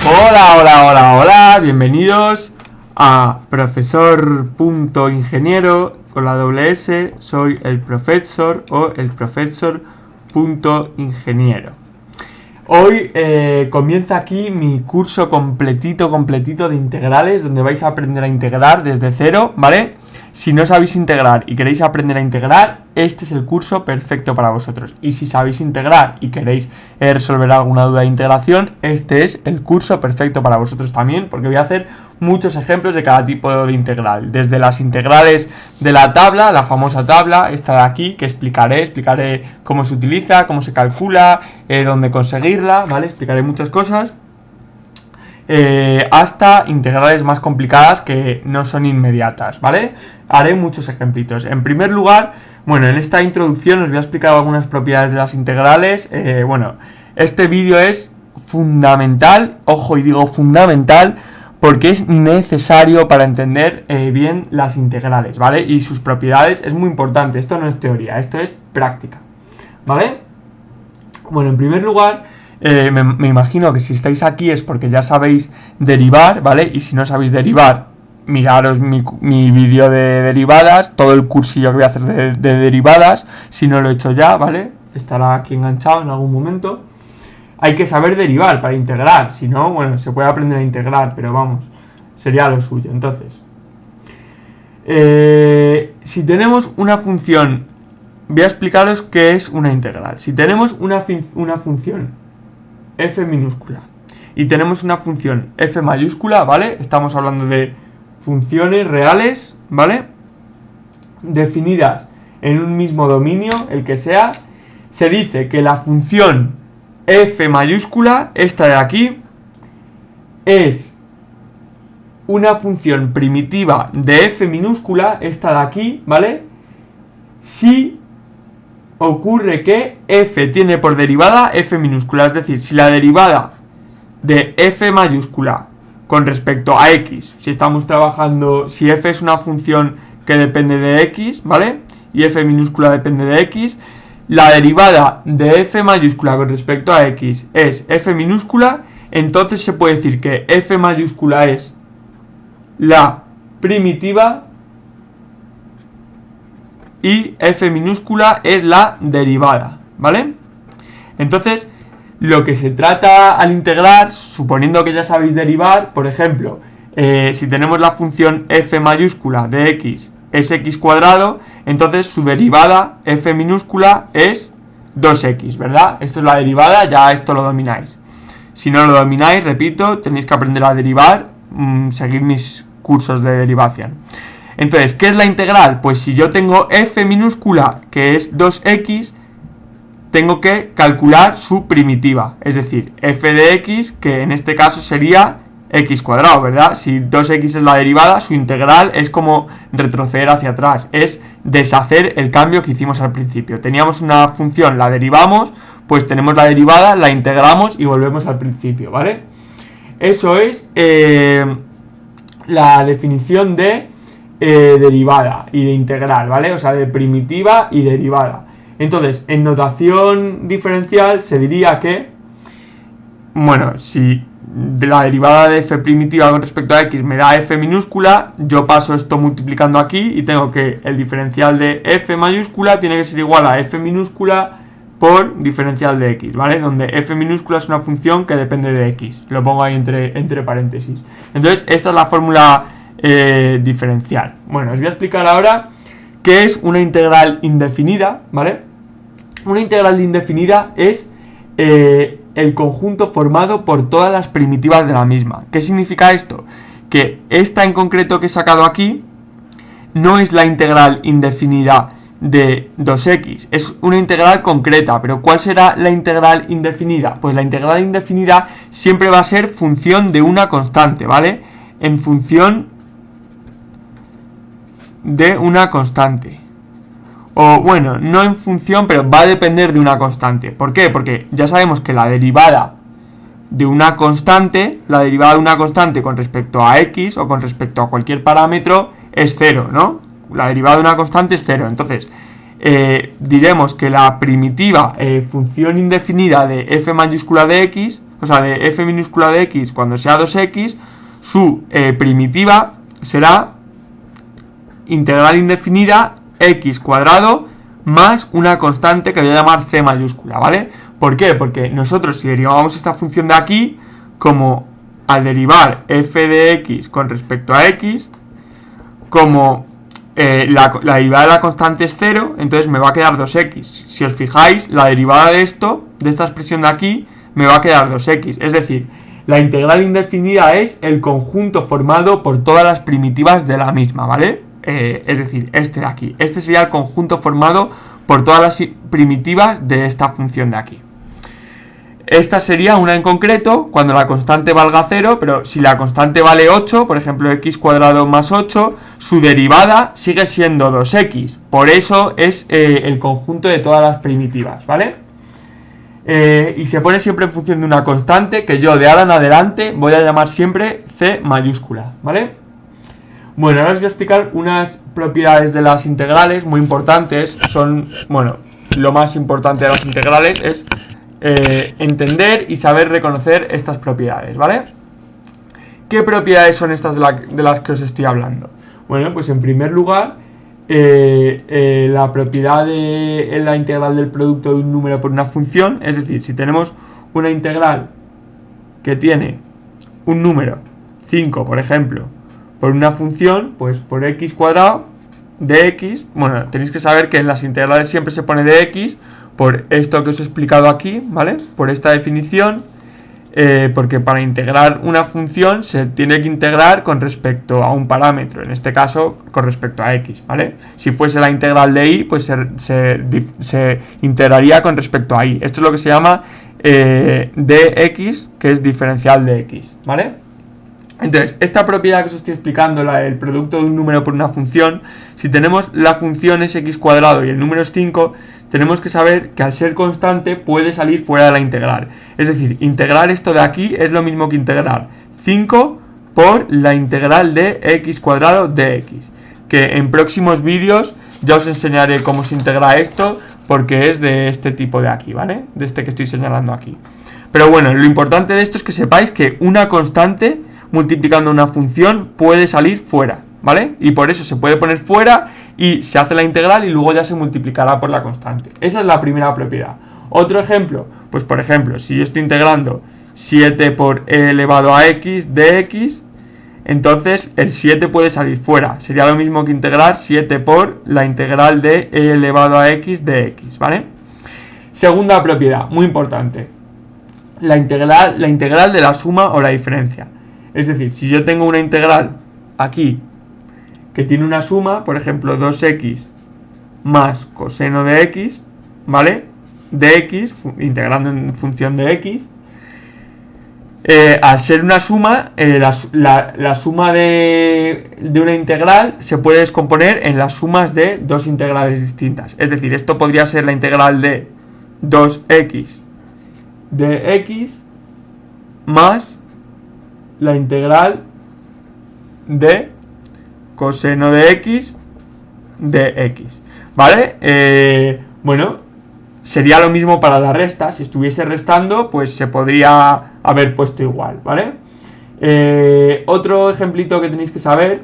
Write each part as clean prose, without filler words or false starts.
Hola, hola, hola, hola, bienvenidos a profesor.ingeniero con la doble S, soy el profesor o el profesor.ingeniero. Hoy comienza aquí mi curso completito de integrales, donde vais a aprender a integrar desde cero, ¿vale? Si no sabéis integrar y queréis aprender a integrar, este es el curso perfecto para vosotros. Y si sabéis integrar y queréis resolver alguna duda de integración, este es el curso perfecto para vosotros también, porque voy a hacer muchos ejemplos de cada tipo de integral. Desde las integrales de la tabla, la famosa tabla, esta de aquí, que explicaré cómo se utiliza, cómo se calcula, dónde conseguirla, ¿vale? Explicaré muchas cosas. Hasta integrales más complicadas que no son inmediatas, ¿vale? Haré muchos ejemplitos. En primer lugar, bueno, en esta introducción os voy a explicar algunas propiedades de las integrales. Este vídeo es fundamental, ojo y digo fundamental, porque es necesario para entender bien las integrales, ¿vale? Y sus propiedades es muy importante, esto no es teoría, esto es práctica, ¿vale? Bueno, en primer lugar, me imagino que si estáis aquí es porque ya sabéis derivar, ¿vale? Y si no sabéis derivar, miraros mi vídeo de derivadas, todo el cursillo que voy a hacer de derivadas, si no lo he hecho ya, ¿vale? Estará aquí enganchado en algún momento. Hay que saber derivar para integrar, si no, bueno, se puede aprender a integrar, pero vamos, sería lo suyo. Entonces, si tenemos una función, voy a explicaros qué es una integral. Si tenemos una función f minúscula y tenemos una función f mayúscula, ¿vale? Estamos hablando de funciones reales, ¿vale? Definidas en un mismo dominio, el que sea. Se dice que la función f mayúscula, esta de aquí, es una función primitiva de f minúscula, esta de aquí, ¿vale? Si ocurre que f tiene por derivada f minúscula, es decir, si la derivada de f mayúscula con respecto a x, si estamos trabajando, si f es una función que depende de x, ¿vale? Y f minúscula depende de x, la derivada de f mayúscula con respecto a x es f minúscula, entonces se puede decir que f mayúscula es la primitiva y f minúscula es la derivada, ¿vale? Entonces, lo que se trata al integrar, suponiendo que ya sabéis derivar, por ejemplo, si tenemos la función f mayúscula de x es x cuadrado, entonces su derivada f minúscula es 2x, ¿verdad? Esto es la derivada, ya esto lo domináis. Si no lo domináis, repito, tenéis que aprender a derivar, seguid mis cursos de derivación. Entonces, ¿qué es la integral? Pues si yo tengo f minúscula, que es 2x, tengo que calcular su primitiva, es decir, f de x, que en este caso sería x cuadrado, ¿verdad? Si 2x es la derivada, su integral es como retroceder hacia atrás, es deshacer el cambio que hicimos al principio. Teníamos una función, la derivamos, pues tenemos la derivada, la integramos y volvemos al principio, ¿vale? Eso es la definición de derivada y de integral, ¿vale? O sea, de primitiva y derivada. Entonces, en notación diferencial se diría que, bueno, si de la derivada de f primitiva con respecto a x me da f minúscula, yo paso esto multiplicando aquí y tengo que el diferencial de f mayúscula tiene que ser igual a f minúscula por diferencial de x, ¿vale? Donde f minúscula es una función que depende de x. Lo pongo ahí entre paréntesis. Entonces, esta es la fórmula diferencial. Bueno, os voy a explicar ahora qué es una integral indefinida, ¿vale? Una integral indefinida es el conjunto formado por todas las primitivas de la misma. ¿Qué significa esto? Que esta en concreto que he sacado aquí no es la integral indefinida de 2x, es una integral concreta. Pero ¿cuál será la integral indefinida? Pues la integral indefinida siempre va a ser función de una constante, ¿vale? En función de una constante. O bueno, no en función, pero va a depender de una constante. ¿Por qué? Porque ya sabemos que la derivada de una constante con respecto a x o con respecto a cualquier parámetro es 0, ¿no? La derivada de una constante es 0. Entonces, diremos que la primitiva función indefinida de f mayúscula de x, o sea, de f minúscula de x cuando sea 2x, su primitiva será integral indefinida x cuadrado más una constante que voy a llamar c mayúscula, ¿vale? ¿Por qué? Porque nosotros si derivamos esta función de aquí, como al derivar f de x con respecto a x, como la derivada de la constante es 0, entonces me va a quedar 2x. Si os fijáis, la derivada de esto, de esta expresión de aquí, me va a quedar 2x. Es decir, la integral indefinida es el conjunto formado por todas las primitivas de la misma, ¿vale? Es decir, este de aquí. Este sería el conjunto formado por todas las primitivas de esta función de aquí. Esta sería una en concreto cuando la constante valga 0, pero si la constante vale 8, por ejemplo x cuadrado más 8, su derivada sigue siendo 2x. Por eso es el conjunto de todas las primitivas, ¿vale? Y se pone siempre en función de una constante que yo de ahora en adelante voy a llamar siempre c mayúscula, ¿vale? Bueno, ahora os voy a explicar unas propiedades de las integrales muy importantes. Son, bueno, lo más importante de las integrales es entender y saber reconocer estas propiedades, ¿vale? ¿Qué propiedades son estas de las que os estoy hablando? Bueno, pues en primer lugar, la propiedad de la integral del producto de un número por una función, es decir, si tenemos una integral que tiene un número 5, por ejemplo, por una función, pues por x cuadrado de x, bueno, tenéis que saber que en las integrales siempre se pone de x, por esto que os he explicado aquí, ¿vale? Por esta definición, porque para integrar una función se tiene que integrar con respecto a un parámetro, en este caso con respecto a x, ¿vale? Si fuese la integral de y, pues se integraría con respecto a y. Esto es lo que se llama dx, que es diferencial de x, ¿vale? Entonces, esta propiedad que os estoy explicando, el producto de un número por una función, si tenemos la función es x cuadrado y el número es 5, tenemos que saber que al ser constante puede salir fuera de la integral. Es decir, integrar esto de aquí es lo mismo que integrar 5 por la integral de x cuadrado de x. Que en próximos vídeos ya os enseñaré cómo se integra esto, porque es de este tipo de aquí, ¿vale? De este que estoy señalando aquí. Pero bueno, lo importante de esto es que sepáis que una constante multiplicando una función puede salir fuera, ¿vale? Y por eso se puede poner fuera y se hace la integral y luego ya se multiplicará por la constante. Esa es la primera propiedad. Otro ejemplo, pues por ejemplo, si yo estoy integrando 7 por e elevado a x de x, entonces el 7 puede salir fuera. Sería lo mismo que integrar 7 por la integral de e elevado a x de x, ¿vale? Segunda propiedad, muy importante. La integral de la suma o la diferencia. Es decir, si yo tengo una integral aquí que tiene una suma, por ejemplo 2x más coseno de x, ¿vale? De x, integrando en función de x, al ser una suma, la suma de una integral se puede descomponer en las sumas de dos integrales distintas. Es decir, esto podría ser la integral de 2x de x más la integral de coseno de x de x, ¿vale? Bueno, sería lo mismo para la resta. Si estuviese restando, pues se podría haber puesto igual, ¿vale? Otro ejemplito que tenéis que saber,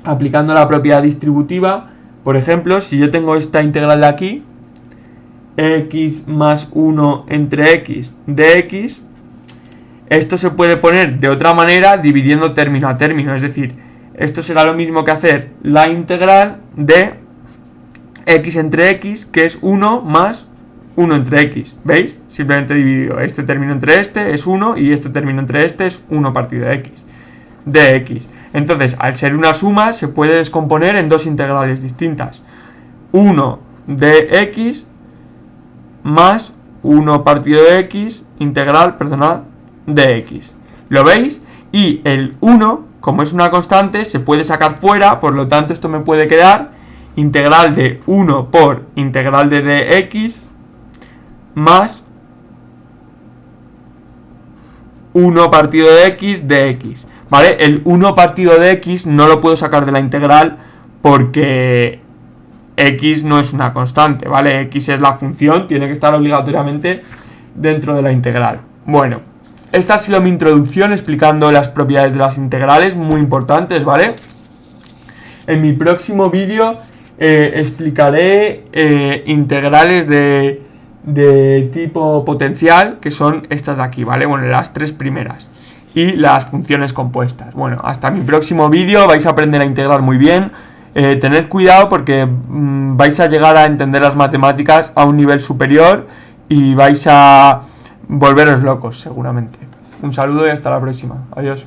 aplicando la propiedad distributiva, por ejemplo, si yo tengo esta integral de aquí, x más 1 entre x de x, esto se puede poner de otra manera dividiendo término a término, es decir, esto será lo mismo que hacer la integral de x entre x, que es 1 más 1 entre x, ¿veis? Simplemente dividido este término entre este es 1 y este término entre este es 1 partido de x, de x. Entonces, al ser una suma, se puede descomponer en dos integrales distintas. 1 de x más 1 partido de x, integral, perdonad, de x. ¿Lo veis? Y el 1, como es una constante, se puede sacar fuera, por lo tanto esto me puede quedar integral de 1 por integral de dx más 1 partido de x de x, ¿vale? El 1 partido de x no lo puedo sacar de la integral porque x no es una constante, ¿vale? X es la función, tiene que estar obligatoriamente dentro de la integral. Bueno, esta ha sido mi introducción explicando las propiedades de las integrales, muy importantes, ¿vale? En mi próximo vídeo explicaré integrales de tipo potencial, que son estas de aquí, ¿vale? Bueno, las tres primeras. Y las funciones compuestas. Bueno, hasta mi próximo vídeo, vais a aprender a integrar muy bien. Tened cuidado porque vais a llegar a entender las matemáticas a un nivel superior y vais a volveros locos seguramente. Un saludo y hasta la próxima. Adiós.